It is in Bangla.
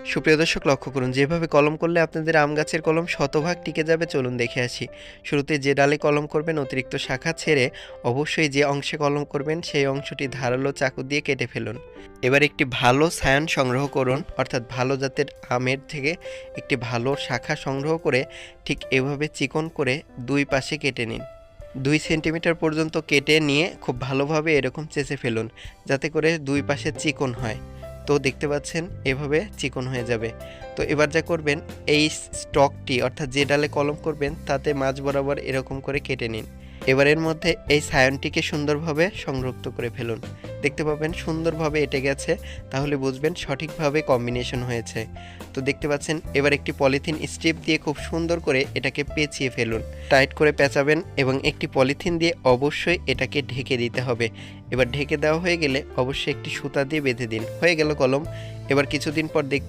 সুপ্রিয় দর্শক লক্ষ্য করুন, যেভাবে কলম করলে আপনাদের আম গাছের কলম শতভাগ টিকে যাবে, চলুন দেখে আসি। শুরুতে যে ডালে কলম করবেন অতিরিক্ত শাখা ছেড়ে অবশ্যই যে অংশে কলম করবেন সেই অংশটি ধারালো চাকু দিয়ে কেটে ফেলুন। এবার একটি ভালো সায়ান সংগ্রহ করুন, অর্থাৎ ভালো জাতের আমের থেকে একটি ভালো শাখা সংগ্রহ করে ঠিক এভাবে চিকন করে দুই পাশে কেটে নিন। 2 সেন্টিমিটার পর্যন্ত কেটে নিয়ে খুব ভালোভাবে এরকম চেঁচে ফেলুন, যাতে করে দুই পাশে চিকন হয়। তো দেখতে পাচ্ছেন এভাবে চিকন হয়ে যাবে। তো এবার যা করবেন, এই স্টকটি অর্থাৎ যে ডালে কলম করবেন তাতে মাঝ বরাবর এরকম করে কেটে নিন। এবার এর মধ্যে এই সায়নটিকে সুন্দরভাবে সংযুক্ত করে ফেলুন। দেখতে পাবেন সুন্দরভাবে এঁটে গেছে, তাহলে বুঝবেন সঠিকভাবে কম্বিনেশন হয়েছে। তো দেখতে পাচ্ছেন এবার একটি পলিথিন স্ট্রিপ দিয়ে খুব সুন্দর করে এটাকে পেঁচিয়ে ফেলুন। টাইট করে পেঁচাবেন এবং একটি পলিথিন দিয়ে অবশ্যই এটাকে ঢেকে দিতে হবে। এবার ঢেকে দেওয়া হয়ে গেলে অবশ্যই একটি সুতা দিয়ে বেঁধে দিন। হয়ে গেল কলম। এবার কিছুদিন পর দেখতে